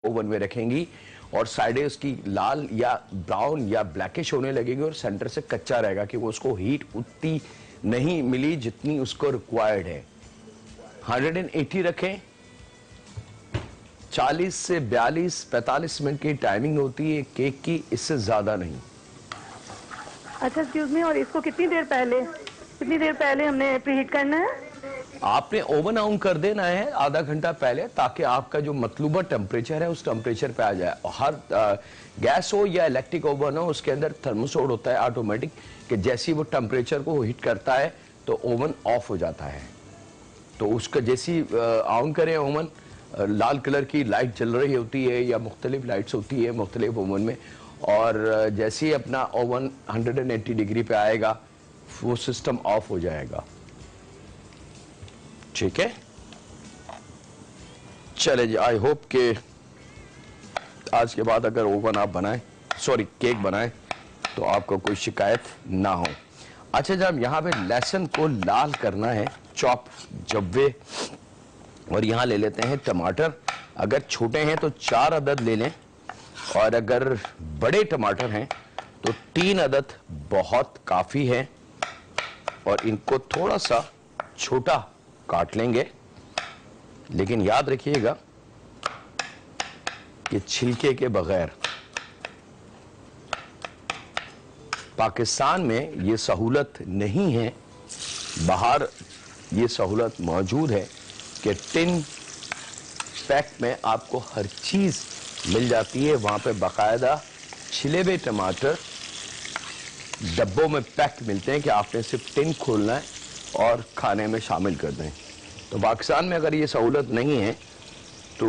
Oven में रखेंगी और साइडें उसकी लाल या ब्राउन या ब्लैकिश होने लगेगी और सेंटर से कच्चा रहेगा क्योंकि उसको हीट उतनी नहीं मिली जितनी उसको रिक्वायर्ड है। 180 रखें। 40 से 42-45 मिनट की टाइमिंग होती है केक की, इससे ज्यादा नहीं। अच्छा एक्सक्यूज मी, और इसको कितनी देर पहले हमने प्रीहीट करना है? आपने ओवन ऑन कर देना है आधा घंटा पहले ताकि आपका जो मतलूबा टेम्परेचर है उस टेम्परेचर पे आ जाए। हर गैस हो या इलेक्ट्रिक ओवन हो उसके अंदर थर्मोस्टेट होता है ऑटोमेटिक कि जैसे ही वो टेम्परेचर को हीट करता है तो ओवन ऑफ हो जाता है। तो उसका जैसी ऑन करें ओवन, लाल कलर की लाइट जल रही होती है या मुख्तलिफ लाइट्स होती है मुख्तलिफ ओवन में, और जैसे ही अपना ओवन 180 डिग्री पे आएगा वो सिस्टम ऑफ हो जाएगा। ठीक है, चले जी। आई होप कि आज के बाद अगर ओवन आप बनाएं, सॉरी केक बनाएं, तो आपको कोई शिकायत ना हो। अच्छा, जब यहां पे लहसुन को लाल करना है, चॉप जब्वे, और यहां ले लेते हैं टमाटर। अगर छोटे हैं तो 4 अदद ले लें, और अगर बड़े टमाटर हैं तो 3 अदद बहुत काफी है, और इनको थोड़ा सा छोटा काट लेंगे। लेकिन याद रखिएगा कि छिलके के बगैर। पाकिस्तान में ये सहूलत नहीं है, बाहर ये सहूलत मौजूद है कि टिन पैक में आपको हर चीज मिल जाती है। वहां पे बाकायदा छिले हुए टमाटर डब्बों में पैक मिलते हैं कि आपने सिर्फ टिन खोलना है और खाने में शामिल कर दें। तो पाकिस्तान में अगर ये सहूलत नहीं है तो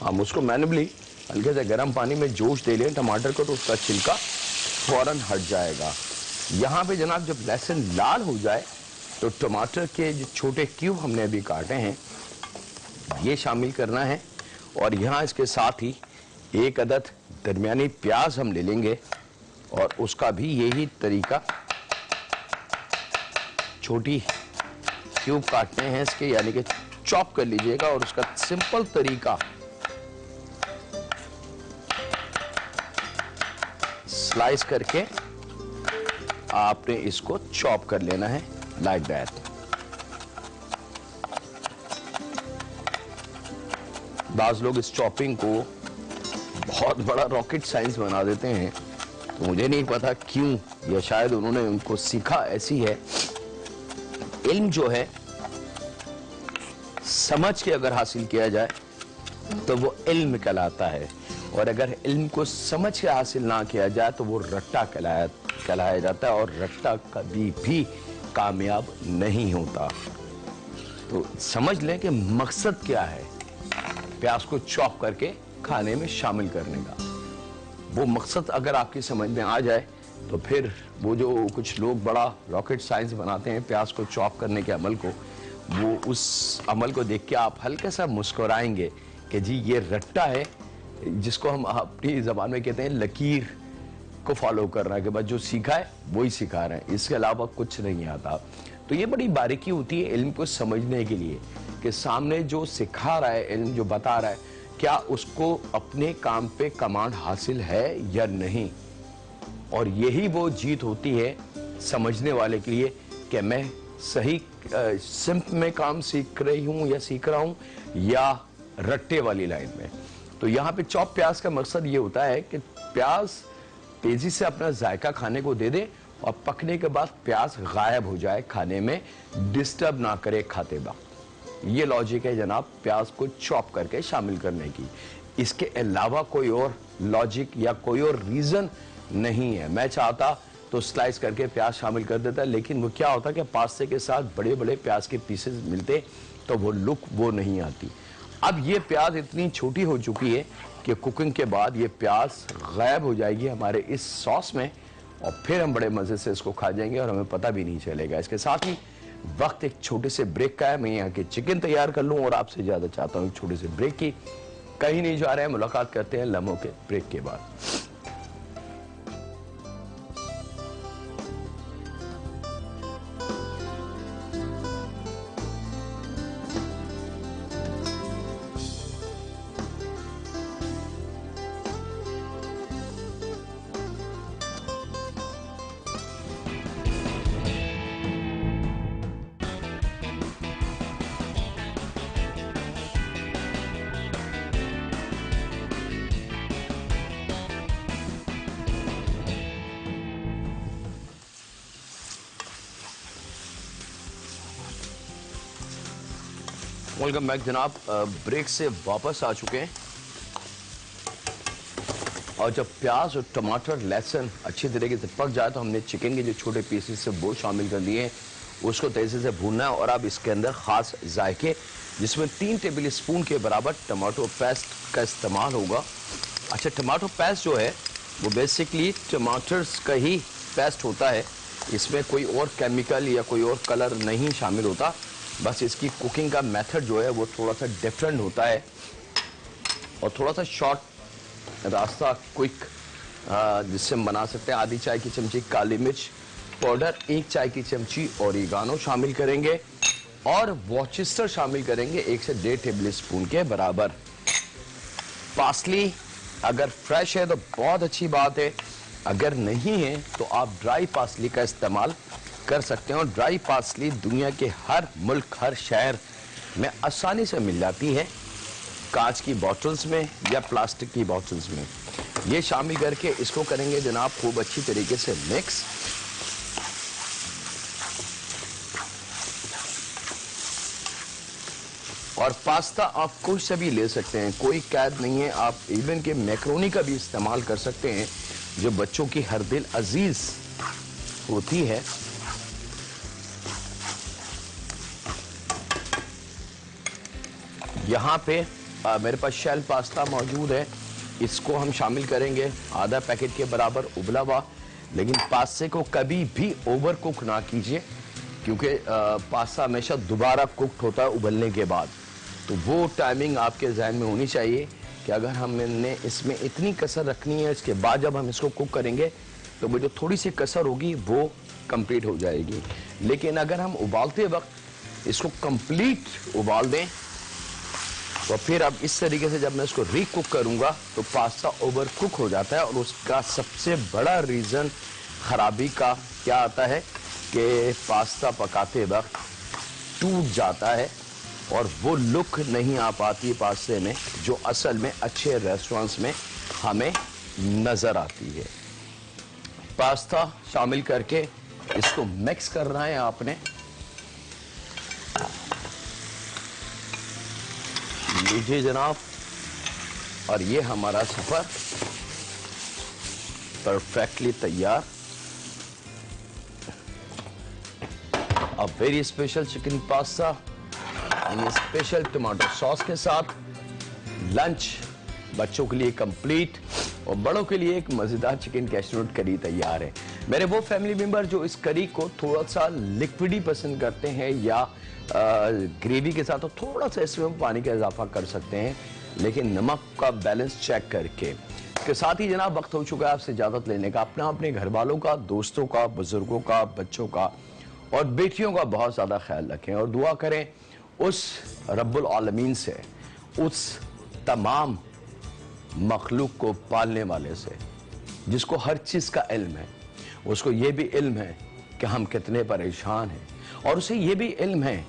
हम उसको मैनुअली हल्के से गर्म पानी में जोश दे लें टमाटर को, तो उसका छिलका फौरन हट जाएगा। यहाँ पे जनाब जब लहसुन लाल हो जाए तो टमाटर के जो छोटे क्यूब हमने अभी काटे हैं ये शामिल करना है, और यहाँ इसके साथ ही 1 अदद दरमियानी प्याज हम ले लेंगे और उसका भी यही तरीका, छोटी क्यूब काटने हैं इसके, यानी कि चॉप कर लीजिएगा। और उसका सिंपल तरीका स्लाइस करके आपने इसको चॉप कर लेना है लाइक दैट। बाज लोग इस चॉपिंग को बहुत बड़ा रॉकेट साइंस बना देते हैं, तो मुझे नहीं पता क्यों, या शायद उन्होंने उनको सीखा ऐसी है। इल्म जो है समझ के अगर हासिल किया जाए तो वो इल्म कहलाता है, और अगर इल्म को समझ के हासिल ना किया जाए तो वो रट्टा कहलाया जाता है, और रट्टा कभी भी कामयाब नहीं होता। तो समझ लें कि मकसद क्या है प्याज को चॉप करके खाने में शामिल करने का। वो मकसद अगर आपकी समझ में आ जाए तो फिर वो जो कुछ लोग बड़ा रॉकेट साइंस बनाते हैं प्याज को चॉप करने के अमल को, वो उस अमल को देख के आप हल्का सा मुस्कुराएंगे कि जी ये रट्टा है, जिसको हम अपनी जबान में कहते हैं लकीर को फॉलो कर रहा है, कि बस जो सीखा है वही सिखा रहे हैं, इसके अलावा कुछ नहीं आता। तो ये बड़ी बारीकी होती है इल्म को समझने के लिए कि सामने जो सिखा रहा है, इल्म जो बता रहा है, क्या उसको अपने काम पे कमांड हासिल है या नहीं। और यही वो जीत होती है समझने वाले के लिए कि मैं सही सिंप में काम सीख रही हूं या सीख रहा हूं या रट्टे वाली लाइन में। तो यहाँ पे चॉप प्याज का मकसद ये होता है कि प्याज तेजी से अपना जायका खाने को दे दे और पकने के बाद प्याज गायब हो जाए, खाने में डिस्टर्ब ना करे खाते वक्त। ये लॉजिक है जनाब प्याज को चॉप करके शामिल करने की। इसके अलावा कोई और लॉजिक या कोई और रीजन नहीं है। मैं चाहता तो स्लाइस करके प्याज शामिल कर देता, लेकिन वो क्या होता कि पास्ते के साथ बड़े बड़े प्याज के पीसेस मिलते तो वो लुक वो नहीं आती। अब ये प्याज इतनी छोटी हो चुकी है कि कुकिंग के बाद ये प्याज गायब हो जाएगी हमारे इस सॉस में, और फिर हम बड़े मजे से इसको खा जाएंगे और हमें पता भी नहीं चलेगा। इसके साथ ही वक्त एक छोटे से ब्रेक का है। मैं यहाँ के चिकन तैयार कर लूँ और आपसे ज्यादा चाहता हूँ एक छोटे से ब्रेक की। कहीं नहीं जा रहे हैं, मुलाकात करते हैं लम्हों के ब्रेक के बाद। वेलकम बैक जनाब। ब्रेक से वापस आ चुके हैं और जब प्याज और टमाटर लहसुन अच्छी तरीके से पक जाए तो हमने चिकन के जो छोटे पीसेस से वो शामिल कर लिए हैं, उसको तेजी से भूनना है। और अब इसके अंदर खास जायके जिसमें 3 टेबल स्पून के बराबर टमाटो पेस्ट का इस्तेमाल होगा। अच्छा, टमाटो पेस्ट जो है वो बेसिकली टमाटर्स का ही पेस्ट होता है, इसमें कोई और केमिकल या कोई और कलर नहीं शामिल होता। बस इसकी कुकिंग का मेथड जो है वो थोड़ा सा डिफरेंट होता है और थोड़ा सा शॉर्ट रास्ता क्विक जिससे हम बना सकते हैं। आधी चाय की चमची काली मिर्च पाउडर, 1 चाय की चमची ओरिगानो शामिल करेंगे और वॉर्चेस्टर शामिल करेंगे 1 से 1.5 टेबल स्पून के बराबर। पार्सली अगर फ्रेश है तो बहुत अच्छी बात है, अगर नहीं है तो आप ड्राई पार्सली का इस्तेमाल कर सकते हैं। और ड्राई पार्सली दुनिया के हर मुल्क, हर शहर में आसानी से मिल जाती है, कांच की बॉटल्स में या प्लास्टिक की बॉटल्स में। ये शामिल करके इसको करेंगे जनाब खूब अच्छी तरीके से मिक्स। और पास्ता आप कुछ से भी ले सकते हैं, कोई कैद नहीं है। आप इवन के मैक्रोनी का भी इस्तेमाल कर सकते हैं जो बच्चों की हर दिल अजीज होती है। यहाँ पे मेरे पास शेल पास्ता मौजूद है, इसको हम शामिल करेंगे आधा पैकेट के बराबर उबला हुआ। लेकिन पास्ते को कभी भी ओवर कुक ना कीजिए क्योंकि पास्ता हमेशा दोबारा कुक्ड होता है उबलने के बाद। तो वो टाइमिंग आपके जहन में होनी चाहिए कि अगर हमने इसमें इतनी कसर रखनी है, इसके बाद जब हम इसको कुक करेंगे तो वो जो थोड़ी सी कसर होगी वो कंप्लीट हो जाएगी। लेकिन अगर हम उबालते वक्त इसको कंप्लीट उबाल दें तो फिर अब इस तरीके से जब मैं इसको रीकुक करूंगा तो पास्ता ओवर कुक हो जाता है। और उसका सबसे बड़ा रीज़न खराबी का क्या आता है कि पास्ता पकाते वक्त टूट जाता है और वो लुक नहीं आ पाती पास्ते में जो असल में अच्छे रेस्टोरेंट्स में हमें नज़र आती है। पास्ता शामिल करके इसको मिक्स करना है आपने। लीजिए जनाब, और ये हमारा सफर परफेक्टली तैयार। A very special chicken pasta ये स्पेशल टमाटो सॉस के साथ लंच बच्चों के लिए कंप्लीट और बड़ों के लिए एक मजेदार चिकन कैशनट करी तैयार है। मेरे वो फैमिली मेंबर जो इस करी को थोड़ा सा लिक्विडी पसंद करते हैं या ग्रेवी के साथ, तो थोड़ा सा इसमें पानी का इजाफा कर सकते हैं, लेकिन नमक का बैलेंस चेक करके। इसके साथ ही जनाब वक्त हो चुका है आपसे इजाजत लेने का। अपने घर वालों का, दोस्तों का, बुजुर्गों का, बच्चों का और बेटियों का बहुत ज्यादा ख्याल रखें और दुआ करें उस रब्बुल आलमीन से, उस तमाम मखलूक को पालने वाले से जिसको हर चीज का इल्म है। उसको ये भी इल्म है कि हम कितने परेशान हैं और उसे ये भी इल्म है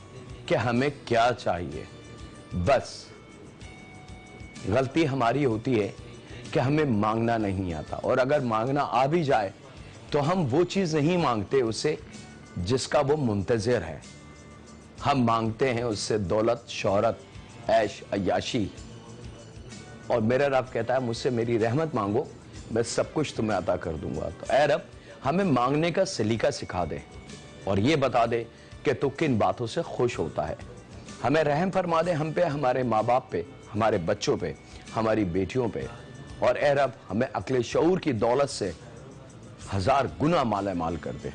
कि हमें क्या चाहिए। बस गलती हमारी होती है कि हमें मांगना नहीं आता, और अगर मांगना आ भी जाए तो हम वो चीज नहीं मांगते उससे जिसका वो मुंतज़िर है। हम मांगते हैं उससे दौलत, शोहरत, ऐश, अय्याशी। और मेरा रब कहता है मुझसे मेरी रहमत मांगो, मैं सब कुछ तुम्हें अता कर दूंगा। तो ऐ रब हमें मांगने का सलीका सिखा दे और ये बता दे कि तू किन बातों से खुश होता है। हमें रहम फरमा दे हम पे, हमारे माँ बाप पे, हमारे बच्चों पे, हमारी बेटियों पे। और ऐ रब हमें अक्ल शऊर की दौलत से 1000 गुना माला माल कर दे।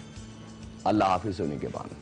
अल्लाह हाफिज़ होने के बाद।